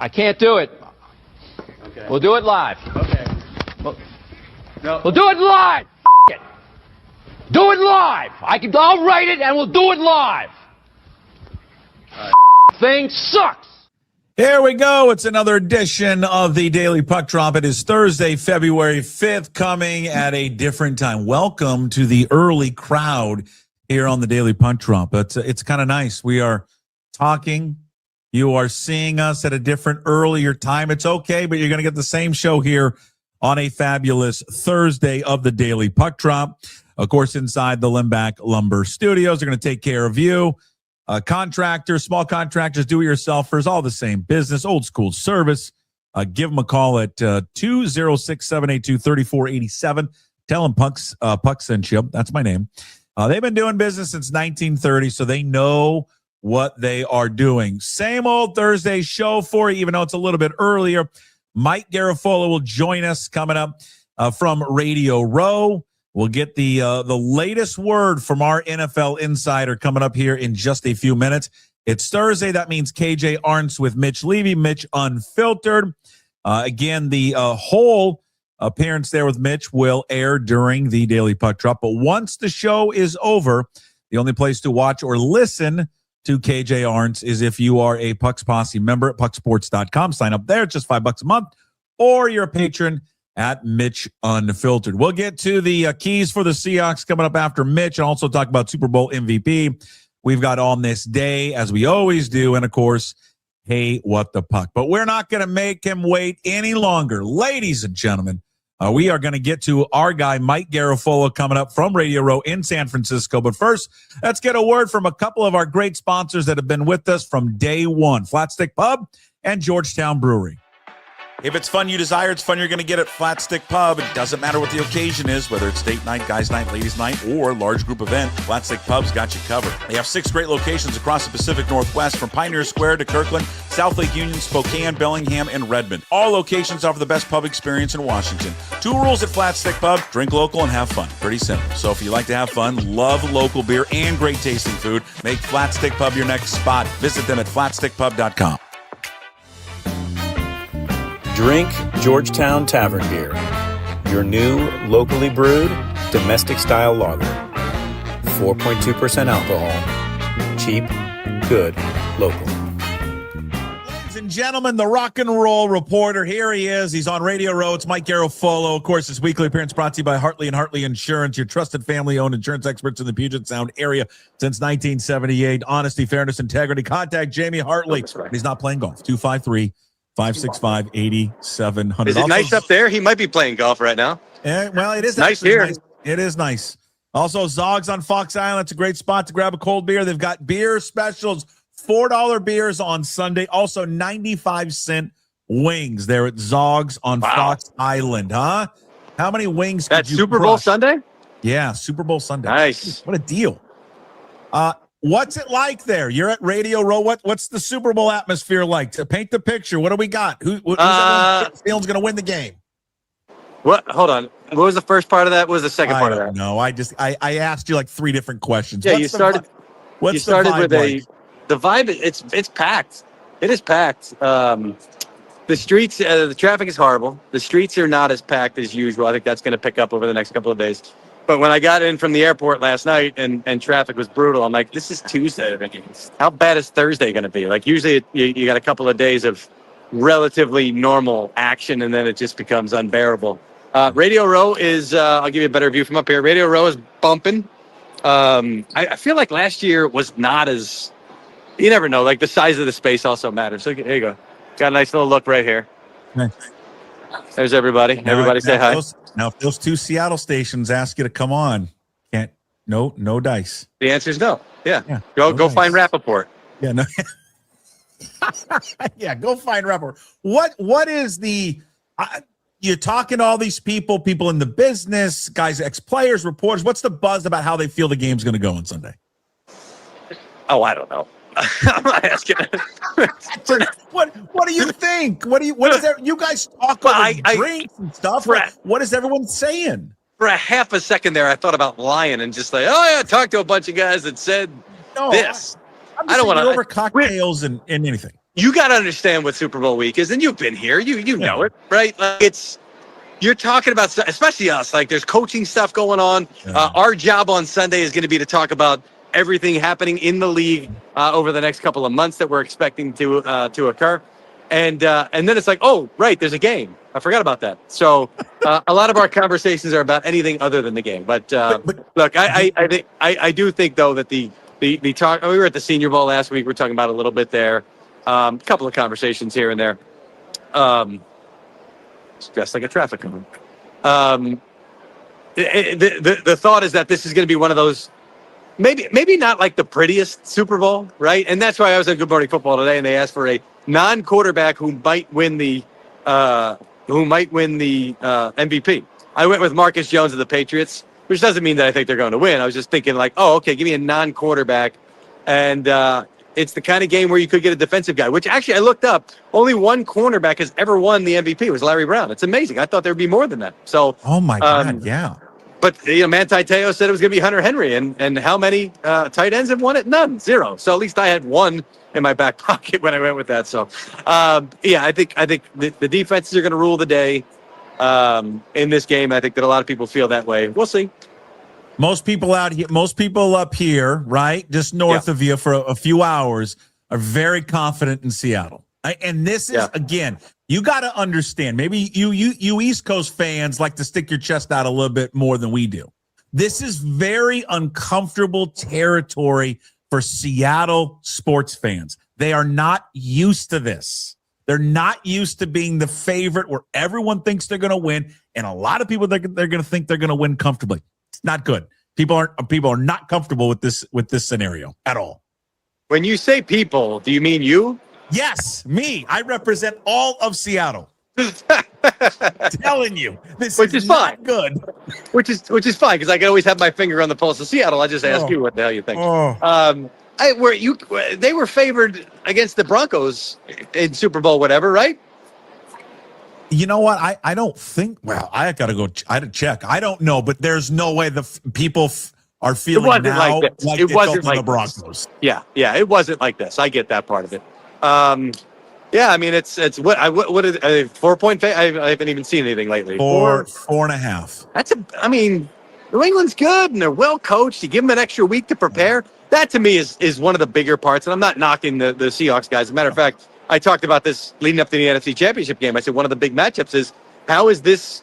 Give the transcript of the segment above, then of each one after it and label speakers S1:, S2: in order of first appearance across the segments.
S1: I can't do it.
S2: Okay.
S1: We'll do it live.
S2: Okay.
S1: We'll do it live. It. Do it live. I'll write it and we'll do it live. Thing sucks.
S3: Here we go. It's another edition of the Daily Puck Drop. It is Thursday, February 5th, coming at a different time. Welcome to the early crowd here on the Daily Puck Drop. It's kind of nice. We are talking. You are seeing us at a different, earlier time. It's okay, but you're going to get the same show here on a fabulous Thursday of the Daily Puck Drop. Of course, inside the Limbach Lumber Studios, they're going to take care of you. Contractors, small contractors, do-it-yourselfers, all the same business, old school service. Give them a call at 206-782-3487. Tell them Puck sent you. That's my name. They've been doing business since 1930, so they know what they are doing. Same old Thursday show for you, even though it's a little bit earlier. Mike Garafolo will join us coming up from Radio Row. We'll get the latest word from our NFL insider coming up here in just a few minutes. It's Thursday. That means KJ-Arent with Mitch Levy, Mitch Unfiltered. Again, the whole appearance there with Mitch will air during the Daily Puck Drop. But once the show is over, the only place to watch or listen to KJ-Arent is if you are a Puck's Posse member at pucksports.com. Sign up there. It's just $5 a month. Or you're a patron at Mitch Unfiltered. We'll get to the keys for the Seahawks coming up after Mitch and also talk about Super Bowl MVP. We've got On This Day, as we always do, and, of course, Hey, What the Puck. But we're not going to make him wait any longer. Ladies and gentlemen, we are going to get to our guy, Mike Garafolo, coming up from Radio Row in San Francisco. But first, let's get a word from a couple of our great sponsors that have been with us from day one, Flatstick Pub and Georgetown Brewery. If it's fun you desire, it's fun you're going to get at Flatstick Pub. It doesn't matter what the occasion is, whether it's date night, guys night, ladies night, or large group event, Flatstick Pub's got you covered. They have 6 great locations across the Pacific Northwest, from Pioneer Square to Kirkland, South Lake Union, Spokane, Bellingham, and Redmond. All locations offer the best pub experience in Washington. 2 rules at Flatstick Pub: drink local and have fun. Pretty simple. So if you like to have fun, love local beer, and great tasting food, make Flatstick Pub your next spot. Visit them at flatstickpub.com.
S4: Drink Georgetown Tavern Beer, your new locally brewed domestic-style lager. 4.2% alcohol. Cheap, good, local.
S3: Ladies and gentlemen, the rock and roll reporter, here he is. He's on Radio Row. It's Mike Garafolo. Of course, this weekly appearance brought to you by Hartley & Hartley Insurance, your trusted family-owned insurance experts in the Puget Sound area since 1978. Honesty, fairness, integrity. Contact Jamie Hartley. He's not playing golf. 253-565-8700.
S2: Is it nice up there? He might be playing golf right now.
S3: Well, it is
S2: nice here.
S3: Nice. It is nice. Also, Zog's on Fox Island. It's a great spot to grab a cold beer. They've got beer specials, $4 beers on Sunday. Also, 95-cent wings there at Zog's on Fox Island. Huh? How many wings could you
S2: Super Bowl
S3: crush?
S2: Sunday?
S3: Yeah, Super Bowl Sunday.
S2: Nice.
S3: What a deal. What's it like there? You're at Radio Row. What's the Super Bowl atmosphere like? To paint the picture, what do we got? Who's feeling going to win the game?
S2: What? Hold on. What was the first part of that? What was the second part of that?
S3: No, I asked you like 3 different questions.
S2: Yeah,
S3: What's
S2: you started with
S3: like?
S2: the vibe. It's packed. It is packed. The streets, the traffic is horrible. The streets are not as packed as usual. I think that's going to pick up over the next couple of days. But when I got in from the airport last night and traffic was brutal, I'm like, this is Tuesday. How bad is Thursday going to be? Like, usually you got a couple of days of relatively normal action, and then it just becomes unbearable. Radio Row is, I'll give you a better view from up here. Radio Row is bumping. I feel like last year was not as, you never know, like the size of the space also matters. So here you go. Got a nice little look right here.
S3: Nice.
S2: There's everybody. Everybody say hi.
S3: Now, if those 2 Seattle stations ask you to come on, no dice.
S2: The answer is no. Yeah.
S3: No
S2: Go
S3: dice.
S2: find Rappaport.
S3: Yeah, no. Yeah, go find Rappaport. What is the you're talking to all these people in the business, guys, ex-players, reporters. What's the buzz about how they feel the game's going to go on Sunday?
S2: Oh, I don't know. I'm not asking.
S3: What do you think? What is there? You guys talk about drinks and stuff. What is everyone saying?
S2: For a half a second there, I thought about lying and just like, oh yeah, I talked to a bunch of guys that said this.
S3: I don't want to over cocktails and anything.
S2: you got to understand what Super Bowl week is, and you've been here. You know it, right? Like you're talking about, especially us, like there's coaching stuff going on.
S3: Yeah.
S2: Our job on Sunday is going to be to talk about everything happening in the league over the next couple of months that we're expecting to occur. And then it's like, oh, right, there's a game. I forgot about that. So a lot of our conversations are about anything other than the game. But look, I do think, though, that the talk, we were at the Senior Bowl last week. We were talking about it a little bit there. A couple of conversations here and there. It's dressed like a traffic cone. The thought is that this is going to be one of those, maybe not like the prettiest Super Bowl, right? And that's why I was at Good Morning Football today, and they asked for a non-quarterback who might win the MVP. I went with Marcus Jones of the Patriots, which doesn't mean that I think they're going to win. I was just thinking like, oh, okay, give me a non-quarterback, and it's the kind of game where you could get a defensive guy. Which actually, I looked up. Only one cornerback has ever won the MVP. It was Larry Brown. It's amazing. I thought there would be more than that. So,
S3: oh my God, yeah.
S2: But Manti Te'o said it was going to be Hunter Henry, and how many tight ends have won it? None, zero. So at least I had one in my back pocket when I went with that. So, I think the defenses are going to rule the day in this game. I think that a lot of people feel that way. We'll see.
S3: Most people up here, right, just north of you for a few hours, are very confident in Seattle. And this is, again, you got to understand, maybe you East Coast fans like to stick your chest out a little bit more than we do. This is very uncomfortable territory for Seattle sports fans. They are not used to this. They're not used to being the favorite where everyone thinks they're going to win, and a lot of people they're going to think they're going to win comfortably. It's not good. People are not comfortable with this scenario at all.
S2: When you say people, do you mean you?
S3: Yes, me. I represent all of Seattle. Telling you, this
S2: which is
S3: not
S2: fine.
S3: Good.
S2: Which is fine because I can always have my finger on the pulse of Seattle. I just ask you what the hell you think. They were favored against the Broncos in Super Bowl, whatever, right?
S3: You know what? I don't think. Well, I got to go. I had to check. I don't know, but there's no way people are feeling now like it wasn't like the Broncos.
S2: Yeah, it wasn't like this. I get that part of it. I mean, it's what is it, 4-point? I haven't even seen anything lately.
S3: 4.5.
S2: I mean, New England's good and they're well coached. You give them an extra week to prepare. That to me is one of the bigger parts. And I'm not knocking the Seahawks guys. As a matter of fact, I talked about this leading up to the NFC Championship game. I said one of the big matchups is how is this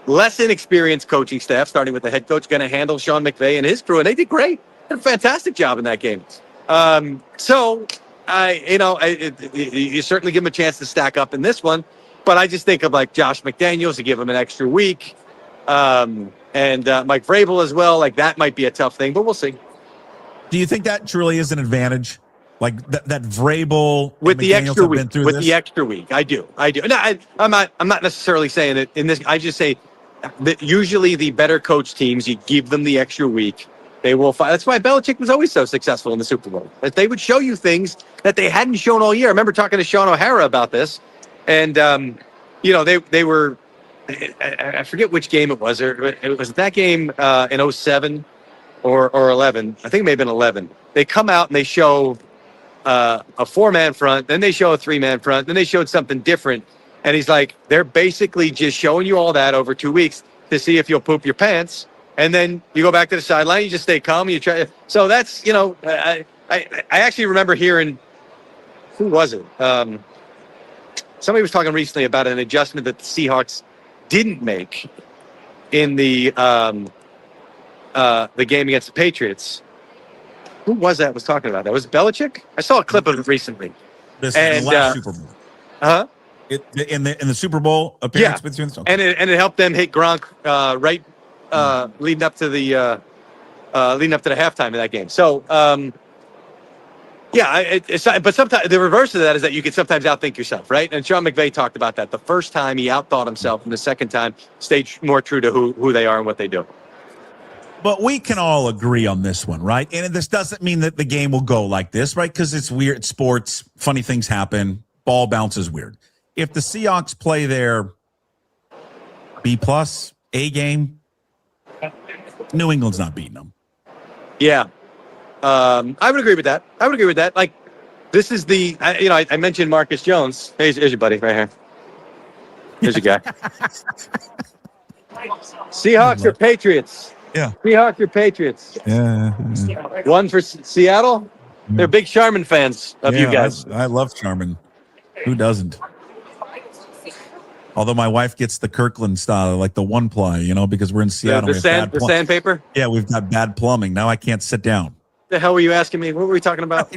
S2: less inexperienced coaching staff, starting with the head coach, going to handle Sean McVay and his crew? And they did great. They did a fantastic job in that game. You certainly give him a chance to stack up in this one, but I just think of like Josh McDaniels to give him an extra week, and Mike Vrabel as well. Like that might be a tough thing, but we'll see.
S3: Do you think that truly is an advantage? Like that Vrabel
S2: with the extra week,
S3: the
S2: extra week, I do. No, I'm not necessarily saying it in this. I just say that usually the better coach teams, you give them the extra week. They will fight. That's why Belichick was always so successful in the Super Bowl. That they would show you things that they hadn't shown all year. I remember talking to Sean O'Hara about this, and they were. I forget which game it was. It was that game in 07 or 11. I think it may have been 11. They come out and they show a 4-man front, then they show a 3-man front, then they showed something different, and he's like, they're basically just showing you all that over 2 weeks to see if you'll poop your pants. And then you go back to the sideline, you just stay calm, you try. So that's, I actually remember hearing, who was it? Somebody was talking recently about an adjustment that the Seahawks didn't make in the game against the Patriots. Who was that was talking about that? Was it Belichick? I saw a clip of it recently.
S3: This is the last Super Bowl.
S2: Huh?
S3: In the Super Bowl appearance between the
S2: and it helped them hit Gronk right leading up to the halftime of that game. So but sometimes the reverse of that is that you can sometimes outthink yourself, right? And Sean McVay talked about that. The first time he outthought himself, and the second time stayed more true to who they are and what they do.
S3: But we can all agree on this one, right? And this doesn't mean that the game will go like this, right? Because it's weird. It's sports. Funny things happen. Ball bounces weird. If the Seahawks play their B+, A game, New England's not beating them.
S2: Yeah. I would agree with that. Like, This is I mentioned Marcus Jones. Here's your buddy right here. Here's your guy. Seahawks or Patriots?
S3: Yeah.
S2: Seahawks or Patriots?
S3: Yeah.
S2: One for Seattle. They're big Charmin fans of you guys.
S3: I love Charmin. Who doesn't? Although my wife gets the Kirkland style, like the one ply, because we're in Seattle.
S2: The sandpaper?
S3: Yeah, we've got bad plumbing. Now I can't sit down.
S2: The hell were you asking me? What were we talking about?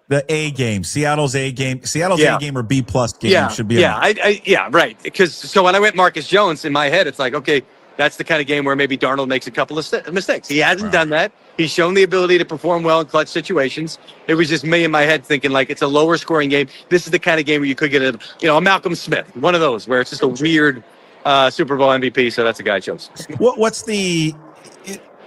S3: The A game, Seattle's A game, A game or B plus game should be.
S2: Yeah, right. So when I went Marcus Jones in my head, it's like, okay, that's the kind of game where maybe Darnold makes a couple of mistakes. He hasn't done that. He's shown the ability to perform well in clutch situations. It was just me in my head thinking like it's a lower scoring game. This is the kind of game where you could get a Malcolm Smith, one of those where it's just a weird Super Bowl MVP. So that's a guy I chose.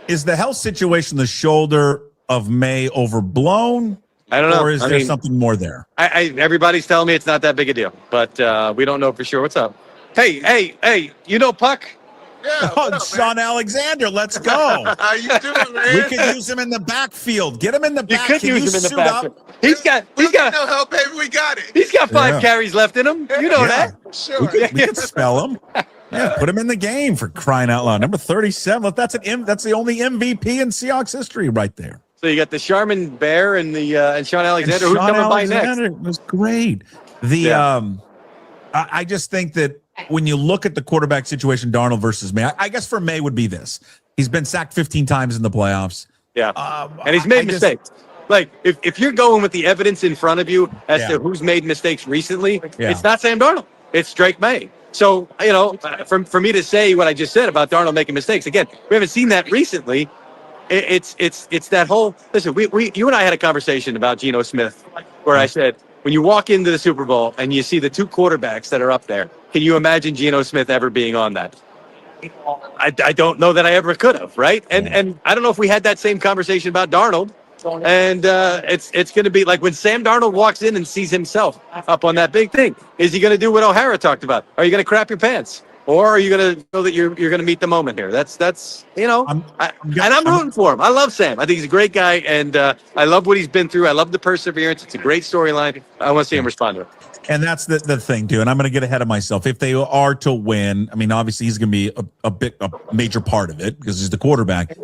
S3: Is the health situation the shoulder of May overblown?
S2: I don't know.
S3: Or is there something more there?
S2: Everybody's telling me it's not that big a deal, but we don't know for sure. What's up? Hey, Puck?
S5: Yeah,
S3: Sean Alexander, let's go.
S5: How you doing, man?
S3: We could use him in the backfield. Get him in the back.
S2: You could use him in the backfield. He's got
S5: no help, baby. We got it.
S2: He's got 5 carries left in him. You know that.
S5: Sure.
S3: We could spell him. Yeah, put him in the game for crying out loud. Number 37. That's the only MVP in Seahawks history right there.
S2: So you got the Charmin Bear and and Sean Alexander. Who's coming by next?
S3: It was great. I just think that when you look at the quarterback situation, Darnold versus May, I guess for May would be this. He's been sacked 15 times in the playoffs.
S2: Yeah. And he's made mistakes. Like, if you're going with the evidence in front of you as to who's made mistakes recently, it's not Sam Darnold. It's Drake May. So, for me to say what I just said about Darnold making mistakes, again, we haven't seen that recently. It's that whole – listen, you and I had a conversation about Geno Smith where I said, when you walk into the Super Bowl and you see the 2 quarterbacks that are up there, can you imagine Geno Smith ever being on that? I don't know that I ever could have, right? And I don't know if we had that same conversation about Darnold. And it's going to be like when Sam Darnold walks in and sees himself up on that big thing. Is he going to do what O'Hara talked about? Are you going to crap your pants? Or are you going to know that you're going to meet the moment here? That's I'm rooting for him. I love Sam. I think he's a great guy, and I love what he's been through. I love the perseverance. It's a great storyline. I want to see him respond to it.
S3: And that's the thing, too. And I'm going to get ahead of myself. If they are to win, I mean, obviously he's going to be a major part of it because he's the quarterback.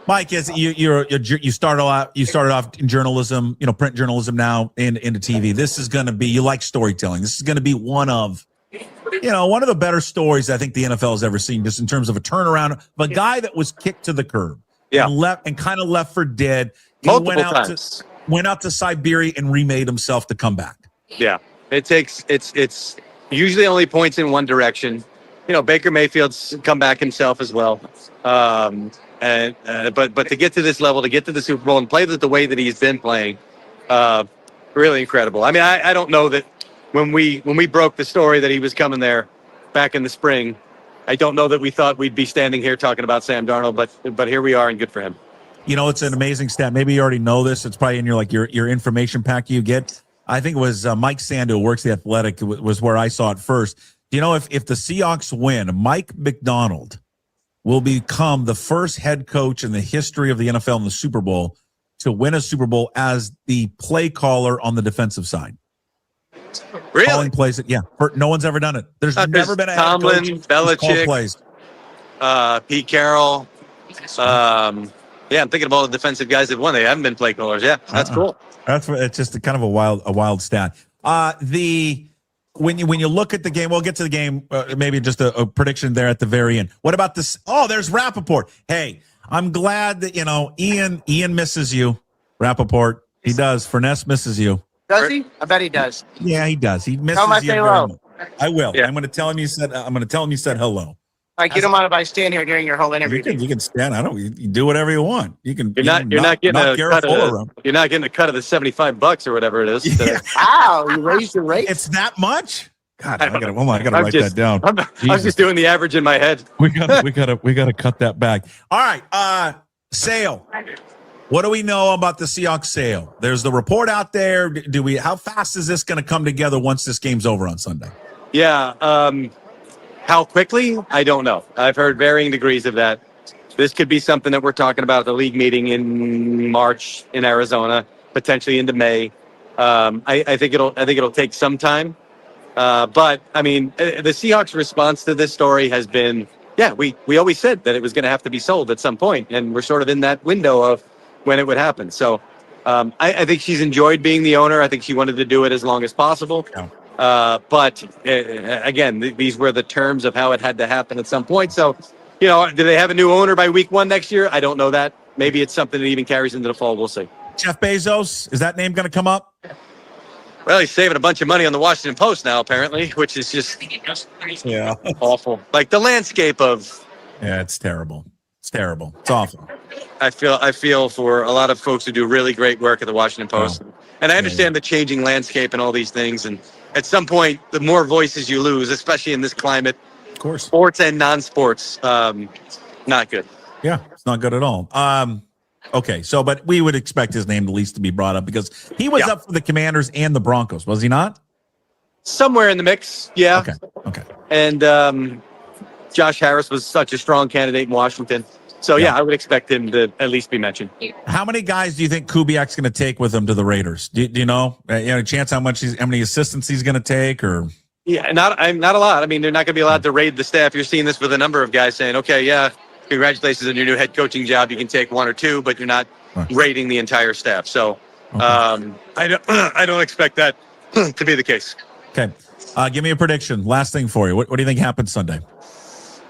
S3: Mike, as you started off in journalism, print journalism now into TV. This is going to be, you like storytelling. This is going to be one of the better stories I think the NFL has ever seen, just in terms of a turnaround of a guy that was kicked to the curb, and kind of left for dead.
S2: Multiple times.
S3: Went out to Siberia and remade himself to come back.
S2: Yeah. It's usually only points in one direction. Baker Mayfield's come back himself as well. But to get to this level, to get to the Super Bowl and play the way that he's been playing, really incredible. I mean, I don't know that when we broke the story that he was coming there back in the spring, I don't know that we thought we'd be standing here talking about Sam Darnold, but here we are, and good for him.
S3: It's an amazing stat. Maybe you already know this. It's probably in your information pack you get. I think it was Mike Sando, who works the Athletic, was where I saw it first. Do you know if the Seahawks win, Mike McDonald will become the first head coach in the history of the NFL in the Super Bowl to win a Super Bowl as the play caller on the defensive side.
S2: Really?
S3: Calling plays. Yeah. No one's ever done it. There's never been a head
S2: Tomlin,
S3: coach who's
S2: Belichick,
S3: called plays.
S2: Pete Carroll. I'm thinking of all the defensive guys that won. They haven't been play callers. Yeah, that's cool. It's
S3: just kind of a wild stat. When you look at the game, we'll get to the game. Maybe just a prediction there at the very end. What about this? Oh, there's Rappaport. Hey, I'm glad that Ian misses you. Rappaport, he does. Furness misses you.
S6: Does he? I bet he does.
S3: Yeah, he does. He misses
S6: tell him I
S3: you.
S6: say hello.
S3: I will.
S2: Yeah.
S3: I'm going to tell him you said. Hello.
S6: Like, you don't mind if I stand here during your whole interview?
S3: You can stand. You do whatever you want. You can.
S2: You're not getting a cut of. You're not getting a cut of the $75 or whatever it is.
S3: Yeah.
S6: Wow, you raised the rate.
S3: It's that much. God, I gotta write that down.
S2: I was just doing the average in my head.
S3: We gotta cut that back. All right, sale. What do we know about the Seahawks sale? There's the report out there. How fast is this going to come together once this game's over on Sunday?
S2: Yeah. How quickly? I don't know. I've heard varying degrees of that. This could be something that we're talking about at the league meeting in March in Arizona, potentially into May. I think it'll take some time. But I mean, the Seahawks' response to this story has been, yeah, we always said that it was going to have to be sold at some point, and we're sort of in that window of when it would happen. So I think she's enjoyed being the owner. I think she wanted to do it as long as possible. Yeah. But again, these were the terms of how it had to happen at some point. So, do they have a new owner by week 1 next year? I don't know that. Maybe it's something that even carries into the fall. We'll see.
S3: Jeff Bezos, is that name going to come up?
S2: Well, he's saving a bunch of money on the Washington Post now, apparently, which is just awful. Like the landscape of.
S3: Yeah, it's terrible. It's terrible. It's awful.
S2: I feel for a lot of folks who do really great work at the Washington Post. Oh. And I understand the changing landscape and all these things. And at some point, the more voices you lose, especially in this climate,
S3: of course,
S2: sports and non-sports, not good.
S3: Yeah, it's not good at all. Okay, so but we would expect his name at least to be brought up because he was up for the Commanders and the Broncos, was he not?
S2: Somewhere in the mix, yeah.
S3: Okay.
S2: And Josh Harris was such a strong candidate in Washington. So, yeah, I would expect him to at least be mentioned. How
S3: many guys do you think Kubiak's going to take with him to the Raiders? Do you know? A chance how many assistants he's going to take? Or
S2: yeah, not a lot. I mean, they're not going to be allowed to raid the staff. You're seeing this with a number of guys saying, okay, yeah, congratulations on your new head coaching job. You can take 1 or 2, but you're not raiding the entire staff. So I don't expect that to be the case.
S3: Okay. Give me a prediction. Last thing for you. What do you think happens Sunday?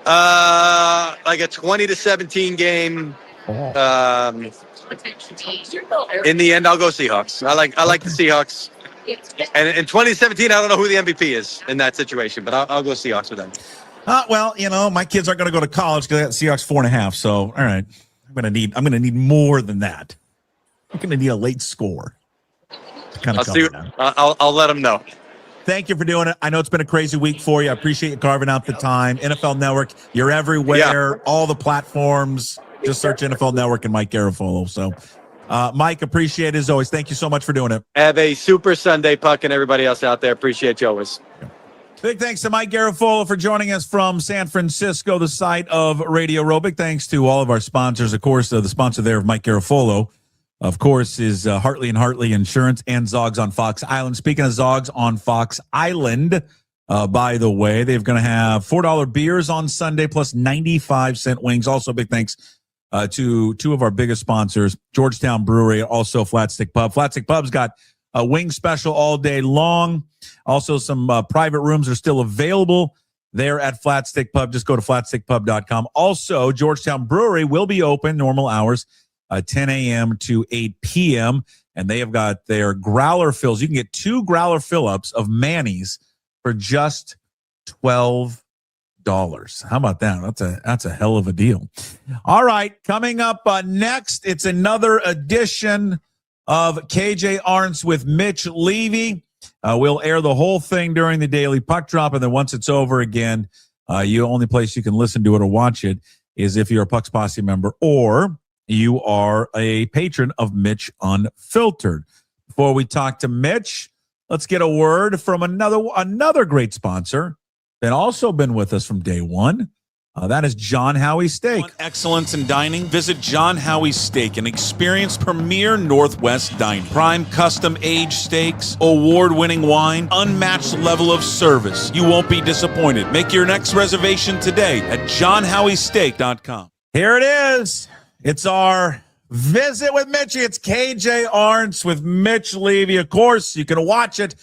S2: Like a 20-17 game. In the end, I'll go Seahawks. I like the Seahawks. And in 2017, I don't know who the MVP is in that situation, but I'll go Seahawks with them.
S3: Well, my kids aren't going to go to college because they got Seahawks 4.5. So, all right, I'm going to need more than that. I'm going to need a late score.
S2: I'll let them know.
S3: Thank you for doing it. I know it's been a crazy week for you. I appreciate you carving out the time. NFL Network, you're everywhere, all the platforms. Just search NFL Network and Mike Garafolo. So, Mike, appreciate it as always. Thank you so much for doing it.
S2: Have a super Sunday, Puck, and everybody else out there. Appreciate you always.
S3: Big thanks to Mike Garafolo for joining us from San Francisco, the site of Radio Row. Big thanks to all of our sponsors. Of course, the sponsor there of Mike Garafolo, of course, is Hartley and Hartley Insurance and Zogs on Fox Island. Speaking of Zogs on Fox Island, by the way, they're going to have $4 beers on Sunday plus 95-cent wings. Also, big thanks to 2 of our biggest sponsors, Georgetown Brewery, also Flat Stick Pub. Flat Stick Pub's got a wing special all day long. Also, some private rooms are still available there at Flat Stick Pub. Just go to flatstickpub.com. Also, Georgetown Brewery will be open normal hours, 10 a.m. to 8 p.m. And they have got their growler fills. You can get 2 growler fill-ups of Manny's for just $12. How about that? That's a hell of a deal. All right, coming up next, it's another edition of KJ-Arent with Mitch Levy. We'll air the whole thing during the Daily Puck Drop, and then once it's over again, the only place you can listen to it or watch it is if you're a Puck's Posse member or you are a patron of Mitch Unfiltered. Before we talk to Mitch, let's get a word from another great sponsor that also been with us from day one. That is John Howie Steak.
S7: Want excellence in dining? Visit John Howie Steak, an experienced premier Northwest dining. Prime custom aged steaks, award-winning wine, unmatched level of service. You won't be disappointed. Make your next reservation today at johnhowiesteak.com.
S3: Here it is. It's our visit with Mitch. It's KJ-Arent with Mitch Levy. Of course, you can watch it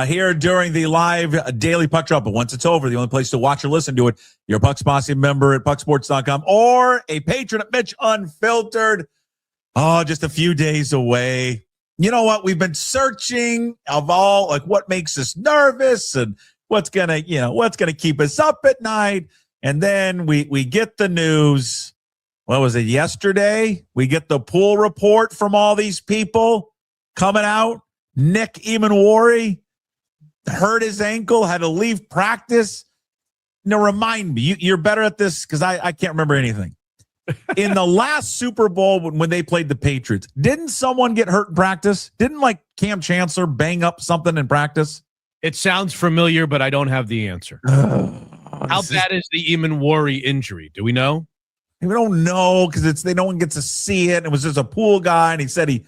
S3: here during the live Daily Puck Drop. But once it's over, the only place to watch or listen to it, you're a Puck's Posse member at pucksports.com or a patron at Mitch Unfiltered. Oh, just a few days away. You know what? We've been searching of all, like, what makes us nervous and what's gonna keep us up at night. And then we get the news. What was it, yesterday? We get the pool report from all these people coming out. Nick Eamon hurt his ankle, had to leave practice. Now, remind me, you're better at this because I can't remember anything. In the last Super Bowl when they played the Patriots, didn't someone get hurt in practice? Didn't, like, Cam Chancellor bang up something in practice?
S8: It sounds familiar, but I don't have the answer. How bad is the Eamon injury? Do we know?
S3: We don't know because no one gets to see it. It was just a pool guy, and he said he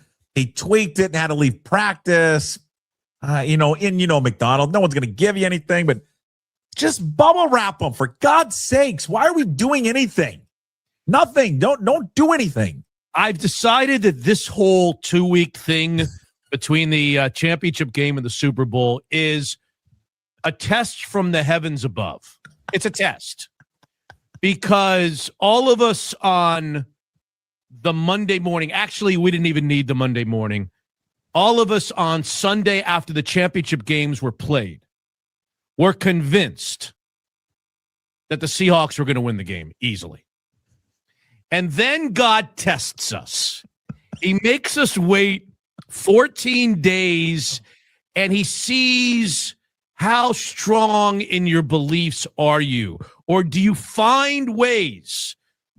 S3: tweaked it and had to leave practice. McDonald's, no one's going to give you anything, but just bubble wrap them for God's sakes. Why are we doing anything? Nothing. Don't do anything.
S8: I've decided that this whole 2-week thing between the championship game and the Super Bowl is a test from the heavens above. It's a test because all of us on the Monday morning, actually, we didn't even need the Monday morning. All of us on Sunday after the championship games were played were convinced that the Seahawks were going to win the game easily. And then God tests us. He makes us wait 14 days, and he sees how strong in your beliefs are you? Or do you find ways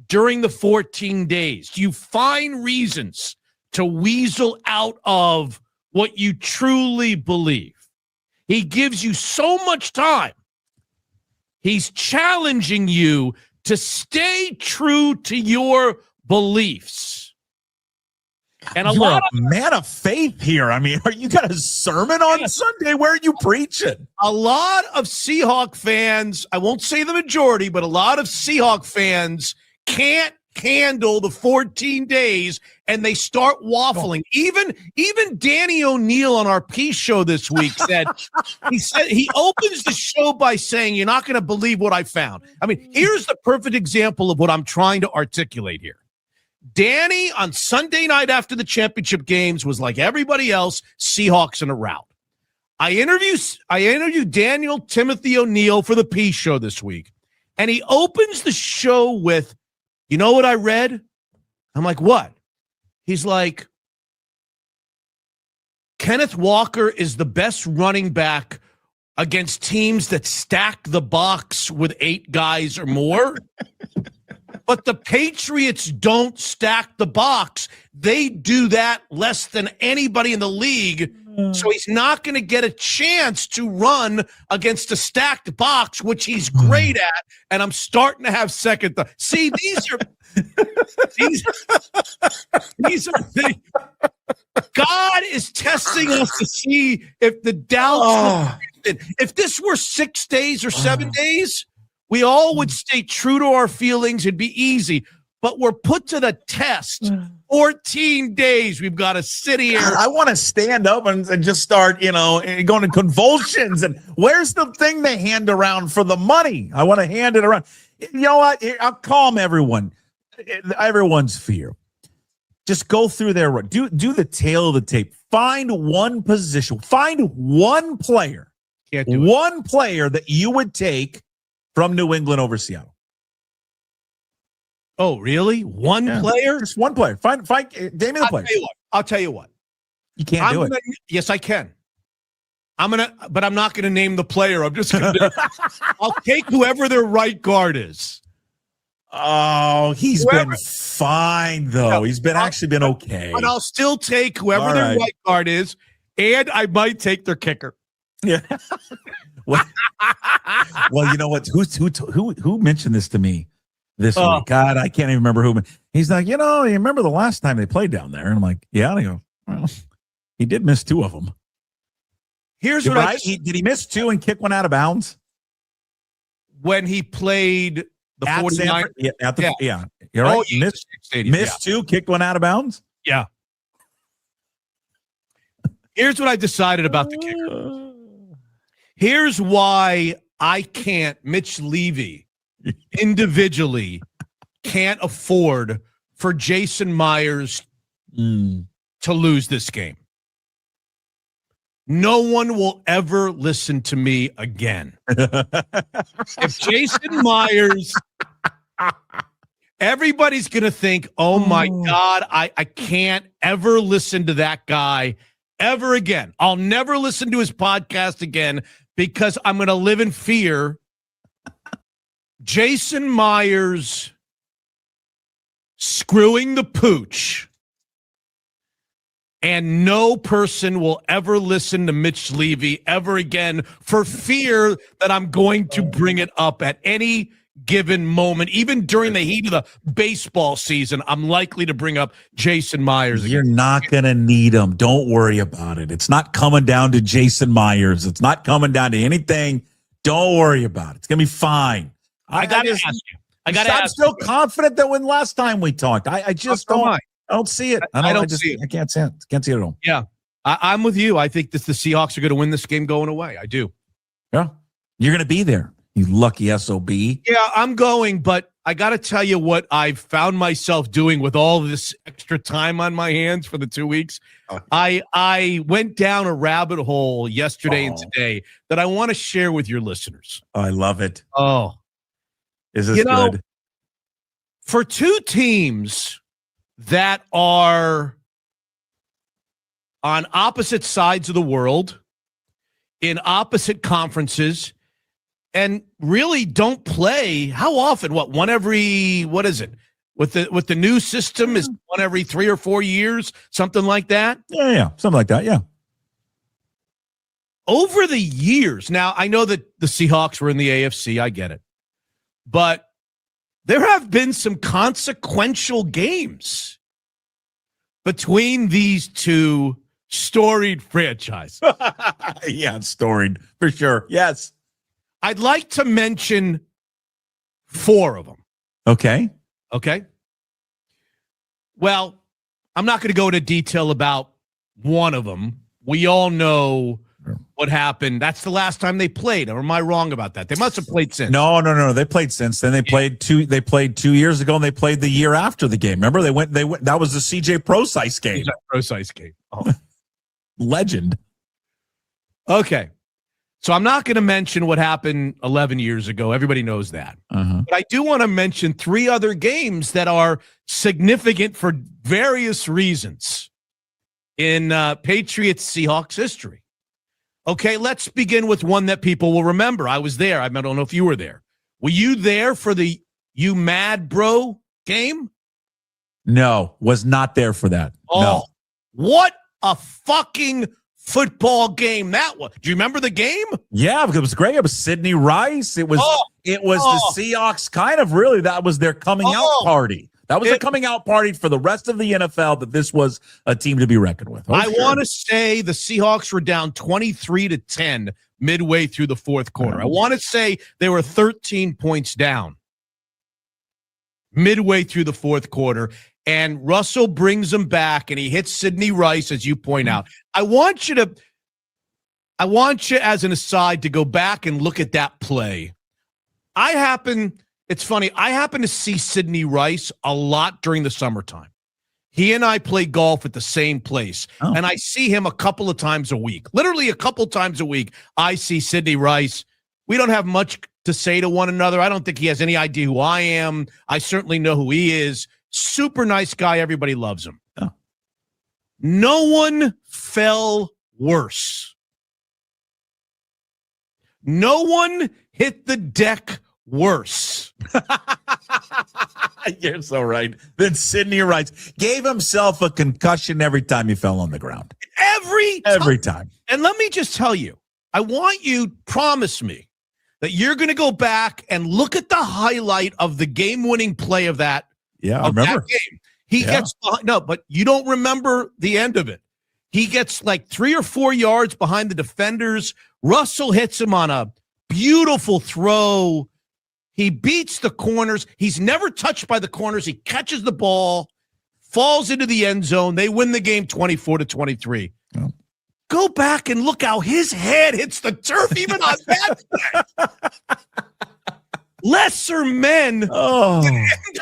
S8: during the 14 days? Do you find reasons to weasel out of what you truly believe? He gives you so much time. He's challenging you to stay true to your beliefs. And
S3: You're a man of faith here. I mean, you got a sermon on Sunday? Where are you preaching?
S8: A lot of Seahawk fans, I won't say the majority, but a lot of Seahawk fans can't handle the 14 days and they start waffling. Even Danny O'Neill on our Peace show this week said he opens the show by saying, "You're not going to believe what I found." I mean, here's the perfect example of what I'm trying to articulate here. Danny on Sunday night after the championship games was like everybody else, Seahawks in a rout. I interviewed Daniel Timothy O'Neill for the Peace show this week, and he opens the show with, "You know what I read?" I'm like, "What?" He's like, "Kenneth Walker is the best running back against teams that stack the box with 8 guys or more." But the Patriots don't stack the box. They do that less than anybody in the league. So he's not going to get a chance to run against a stacked box, which he's great at. And I'm starting to have second thought. See, these are things. God is testing us to see if the doubts. If this were 6 days or 7 days, we all would stay true to our feelings. It'd be easy. But we're put to the test. 14 days. We've got to sit here.
S3: God, I want to stand up and just start, going to convulsions. And where's the thing they hand around for the money? I want to hand it around. You know what? I'll calm everyone. Everyone's fear. Just go through their do the tail of the tape. Find one position. Find one player. One player that you would take from New England over Seattle.
S8: Oh, really? One player?
S3: Just one player. Find name me the player.
S8: I'll tell you what.
S3: You can't do it.
S8: Yes, I can. But I'm not gonna name the player. I'm just gonna I'll take whoever their right guard is.
S3: Oh, he's been fine though.
S8: No,
S3: he's been okay.
S8: But I'll still take whoever their right guard is, and I might take their kicker.
S3: Yeah. Well, you know what? Who mentioned this to me this week? God, I can't even remember who. He's like, you remember the last time they played down there? And I'm like, yeah. And I go, well, he did miss 2 of them.
S8: Here's what
S3: did he miss 2 and kick one out of bounds
S8: when he played the 49ers?
S3: Yeah. You're right. Missed 2, kicked one out of bounds.
S8: Yeah. Here's what I decided about the kicker. Here's why Mitch Levy individually can't afford for Jason Myers to lose this game. No one will ever listen to me again. If Jason Myers, everybody's going to think, oh my God, I can't ever listen to that guy ever again. I'll never listen to his podcast again because I'm going to live in fear. Jason Myers screwing the pooch, and no person will ever listen to Mitch Levy ever again for fear that I'm going to bring it up at any given moment, even during the heat of the baseball season, I'm likely to bring up Jason Myers again.
S3: You're not going to need him. Don't worry about it. It's not coming down to Jason Myers. It's not coming down to anything. Don't worry about it. It's going to be fine.
S8: I got to ask you. I'm
S3: still confident that when last time we talked, I just don't. I don't see it.
S8: I don't see it.
S3: I can't see it. Can't see it at all.
S8: Yeah, I'm with you. I think that the Seahawks are going to win this game going away. I do.
S3: Yeah, you're going to be there. You lucky SOB.
S8: Yeah, I'm going, but I got to tell you what I've found myself doing with all this extra time on my hands for the 2 weeks. I went down a rabbit hole yesterday and today that I want to share with your listeners.
S3: I love it.
S8: Oh,
S3: is this good?
S8: For two teams that are on opposite sides of the world, in opposite conferences, and really don't play how often? What is it? With the new system is one every 3 or 4 years, something like that?
S3: Yeah, something like that, yeah.
S8: Over the years, now I know that the Seahawks were in the AFC, I get it. But there have been some consequential games between these two storied franchises.
S3: Yeah, storied for sure. Yes.
S8: I'd like to mention 4 of them.
S3: Okay.
S8: Well, I'm not going to go into detail about one of them. We all know what happened. That's the last time they played. Or am I wrong about that? They must have played since.
S3: No. They played since then. They played 2 years ago, and they played the year after the game. Remember, they went. That was the CJ Procise game.
S8: Procise game. Oh.
S3: Legend.
S8: Okay. So I'm not going to mention what happened 11 years ago. Everybody knows that. But I do want to mention 3 other games that are significant for various reasons in Patriots-Seahawks history. Okay, let's begin with one that people will remember. I was there. I don't know if you were there. Were you there for the You Mad Bro game?
S3: No, was not there for that.
S8: Oh,
S3: no.
S8: What a fucking football game that was. Do you remember the game?
S3: Yeah, it was great. It was Sidney Rice. It was the Seahawks kind of really, that was their coming out party. That was a coming out party for the rest of the NFL that this was a team to be reckoned with.
S8: I want to say the Seahawks were down 23-10 midway through the fourth quarter. I want to say they were 13 points down midway through the fourth quarter. And Russell brings them back, and he hits Sidney Rice, as you point out. I want you, as an aside, to go back and look at that play. It's funny, I happen to see Sidney Rice a lot during the summertime. He and I play golf at the same place, and I see him a couple of times a week. Literally a couple times a week, I see Sidney Rice. We don't have much to say to one another. I don't think he has any idea who I am. I certainly know who he is. Super nice guy. Everybody loves him.
S3: Oh.
S8: No one fell worse. No one hit the deck worse.
S3: You're so right. Then Sidney Rice gave himself a concussion every time he fell on the ground. Every time.
S8: And let me just tell you, I want you, promise me, that you're going to go back and look at the highlight of the game-winning play of that.
S3: Yeah, I remember.
S8: That game. He gets but you don't remember the end of it. He gets like 3 or 4 yards behind the defenders. Russell hits him on a beautiful throw. He beats the corners. He's never touched by the corners. He catches the ball, falls into the end zone. They win the game 24-23.
S3: Yeah.
S8: Go back and look how his head hits the turf even on that play. Lesser men end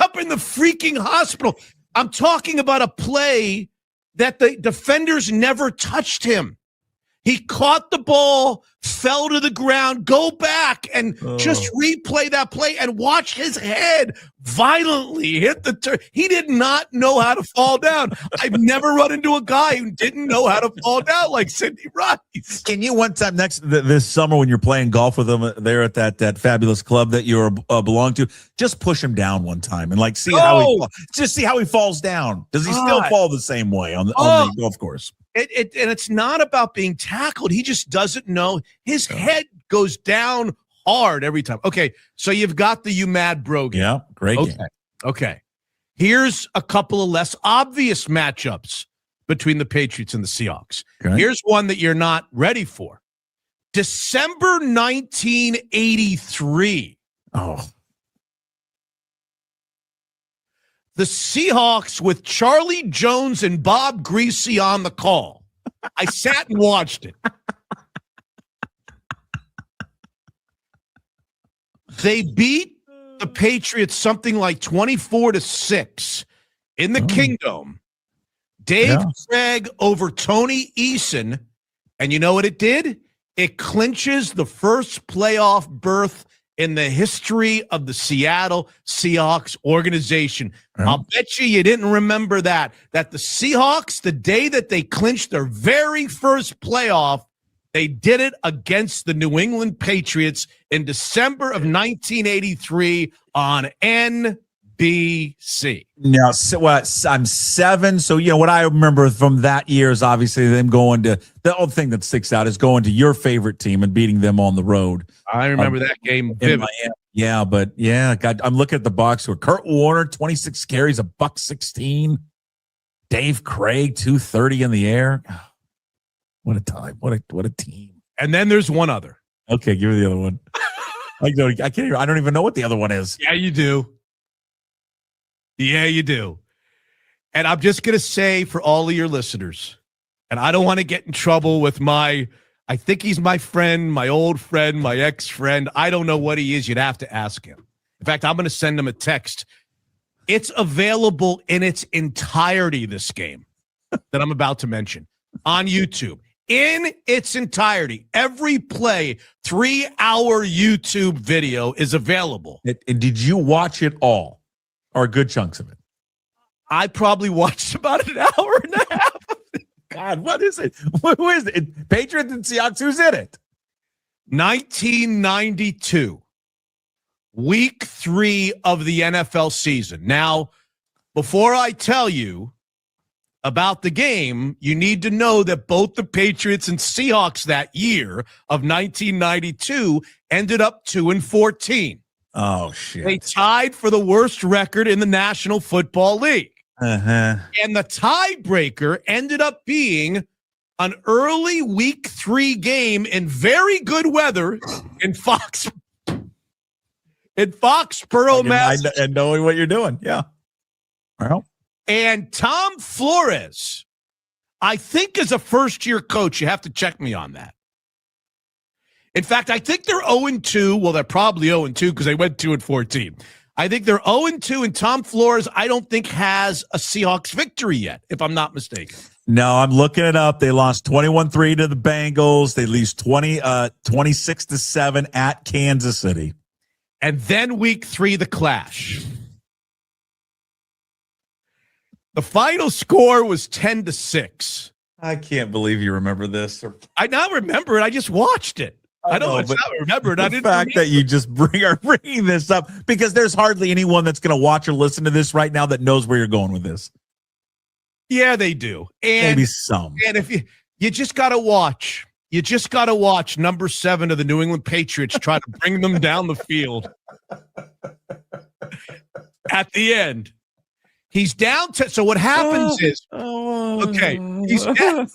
S8: up in the freaking hospital. I'm talking about a play that the defenders never touched him. He caught the ball, fell to the ground. Go back and just replay that play and watch his head violently hit the turf. He did not know how to fall down. I've never run into a guy who didn't know how to fall down like Sidney Rice.
S3: Can you one time this summer when you're playing golf with him there at that fabulous club that you belong to, just push him down one time and like see how he falls down. Does he still fall the same way on the golf course?
S8: And it's not about being tackled. He just doesn't know. His head goes down hard every time. Okay, so you've got the You Mad Bro game.
S3: Yeah, great game.
S8: Okay. Here's a couple of less obvious matchups between the Patriots and the Seahawks.
S3: Okay.
S8: Here's one that you're not ready for. December 1983.
S3: Oh,
S8: The Seahawks with Charlie Jones and Bob Greasy on the call. I sat and watched it. They beat the Patriots something like 24-6 in the Kingdom. Dave Craig over Tony Eason. And you know what it did? It clinches the first playoff berth in the history of the Seattle Seahawks organization. I'll bet you didn't remember that the Seahawks, the day that they clinched their very first playoff, they did it against the New England Patriots in December of 1983 on NBC.
S3: now I'm 7, so what I remember from that year is obviously them going to the old thing that sticks out is going to your favorite team and beating them on the road.
S8: I remember that game
S3: In
S8: vividly.
S3: Miami. Yeah, but God, I'm looking at the box score. Kurt Warner, 26 carries, $116. Dave Craig, 230 in the air. What a time! What a team!
S8: And then there's one other.
S3: Okay, give me the other one. I can't even. I don't even know what the other one is.
S8: Yeah, you do. Yeah, you do. And I'm just going to say for all of your listeners, and I don't want to get in trouble with I think he's my friend, my old friend, my ex-friend. I don't know what he is. You'd have to ask him. In fact, I'm going to send him a text. It's available in its entirety, this game that I'm about to mention, on YouTube. In its entirety. Every play, 3-hour YouTube video is available.
S3: And did you watch it all? Or good chunks of it?
S8: I probably watched about an hour and a half.
S3: God, what is it? Who is it? Patriots and Seahawks, who's in it?
S8: 1992, week 3 of the NFL season. Now, before I tell you about the game, you need to know that both the Patriots and Seahawks that year of 1992 ended up 2-14.
S3: Oh, shit.
S8: They tied for the worst record in the National Football League.
S3: Uh-huh.
S8: And the tiebreaker ended up being an early week 3 game in very good weather in Foxborough, Mass.
S3: And knowing what you're doing. Yeah. Well.
S8: And Tom Flores, I think as a first-year coach, you have to check me on that. In fact, I think they're 0-2. Well, they're probably 0-2 because they went 2-14. I think they're 0-2, and Tom Flores, I don't think, has a Seahawks victory yet, if I'm not mistaken.
S3: No, I'm looking it up. They lost 21-3 to the Bengals. They lose 26-7 at Kansas City.
S8: And then week 3, the clash. The final score was 10-6.
S3: I can't believe you remember this.
S8: I now remember it. I just watched it. I don't know, I remember it.
S3: The fact that you just are bringing this up, because there's hardly anyone that's going to watch or listen to this right now that knows where you're going with this.
S8: Yeah, they do. And
S3: maybe some.
S8: And if you just got to watch. You just got to watch number 7 of the New England Patriots try to bring them down the field. At the end, he's down. So what happens is, okay, he's down.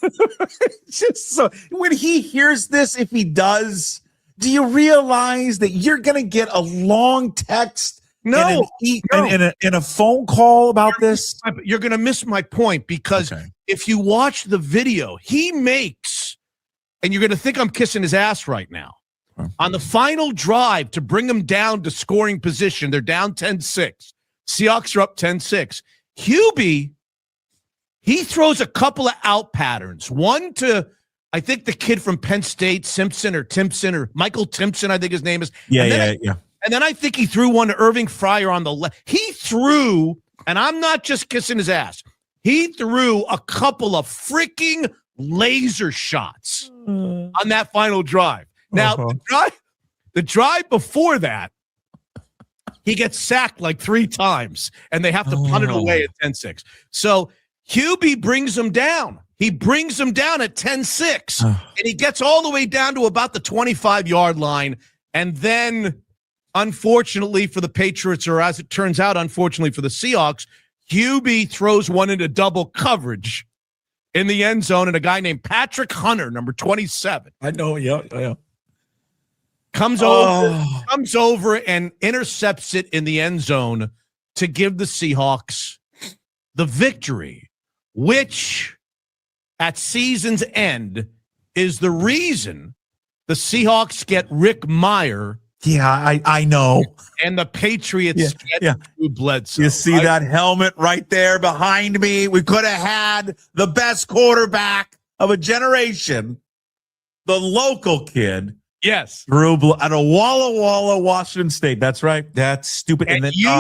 S3: Just so when he hears this, if he does, do you realize that you're going to get a long text?
S8: No,
S3: and a phone call about this?
S8: You're going to miss my point, because if you watch the video, he makes, and you're going to think I'm kissing his ass right now. On the final drive to bring them down to scoring position, they're down 10-6. Seahawks are up 10-6. Hubie, he throws a couple of out patterns. One to, I think, the kid from Penn State, Simpson or Timpson, or Michael Timpson, I think his name is.
S3: Yeah.
S8: And then I think he threw one to Irving Fryer on the left. He threw, and I'm not just kissing his ass, he threw a couple of freaking laser shots on that final drive. Now, the drive before that, he gets sacked like 3 times, and they have to punt it away at 10-6. So Hubie brings them down. He brings them down at 10-6, and he gets all the way down to about the 25-yard line, And then, unfortunately for the Patriots, or as it turns out, unfortunately for the Seahawks, Hubie throws one into double coverage in the end zone, and a guy named Patrick Hunter, number 27.
S3: I know. Yeah.
S8: Comes over and intercepts it in the end zone to give the Seahawks the victory, which at season's end is the reason the Seahawks get Rick Meyer.
S3: Yeah, I know.
S8: And the Patriots get Drew Bledsoe.
S3: You see that helmet right there behind me? We could have had the best quarterback of a generation, the local kid.
S8: Yes.
S3: Drew at a Walla Walla, Washington State. That's right. That's stupid.
S8: And then you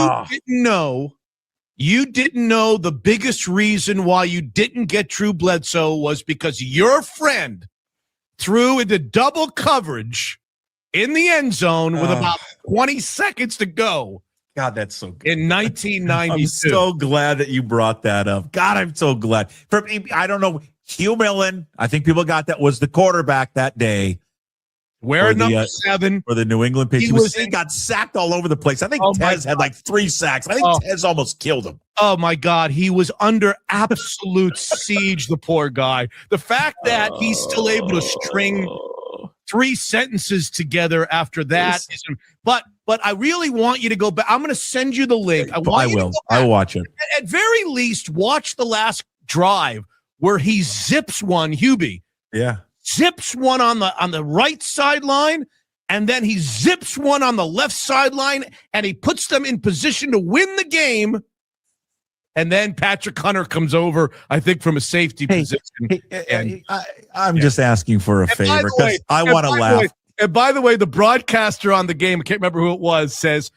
S8: didn't know the biggest reason why you didn't get Drew Bledsoe was because your friend threw into double coverage in the end zone with about 20 seconds to go.
S3: God, that's so good.
S8: In 1992.
S3: I'm so glad that you brought that up. God, I'm so glad. I don't know. Hugh Millen, I think people got that, was the quarterback that day.
S8: Wearing number 7
S3: for the New England Patriots. He got sacked all over the place. I think Tez had like 3 sacks. I think Tez almost killed him.
S8: Oh my God, he was under absolute siege. The poor guy. The fact that he's still able to string 3 sentences together after that is. But I really want you to go back. I'm going to send you the link. I will
S3: watch it.
S8: At very least, watch the last drive where he zips one. Hubie.
S3: Yeah.
S8: Zips one on the right sideline, and then he zips one on the left sideline, and he puts them in position to win the game. And then Patrick Hunter comes over, I think, from a safety position.
S3: I'm just asking for a favor because I want to laugh.
S8: And by the way, the broadcaster on the game, I can't remember who it was, says,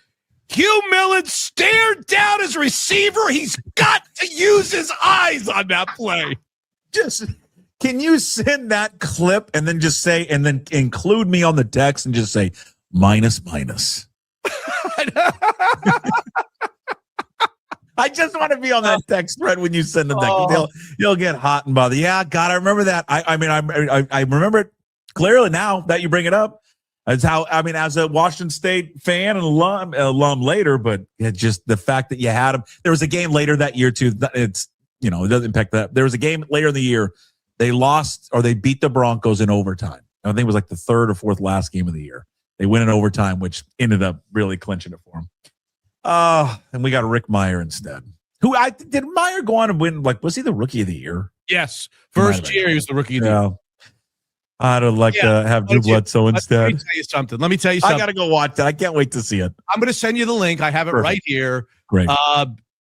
S8: Hugh Millen stared down his receiver. He's got to use his eyes on that play.
S3: Can you send that clip and then just say, and then include me on the text and just say minus. I just want to be on that text thread when you send them that. You'll get hot and bothered. Yeah, God, I remember that. I remember it clearly now that you bring it up. As a Washington State fan and alum later, but it just the fact that you had him. There was a game later that year too. It doesn't impact that. There was a game later in the year. They lost or they beat the Broncos in overtime. I think it was like the 3rd or 4th last game of the year. They win in overtime, which ended up really clinching it for them. And we got Rick Meyer instead. Did Meyer go on and win? Like, was he the rookie of the year?
S8: Yes. First year, he was the rookie of the year.
S3: I'd like to have Drew Bledsoe instead.
S8: Let me tell you something.
S3: I got to go watch that. I can't wait to see it.
S8: I'm going to send you the link. I have it right here.
S3: Great.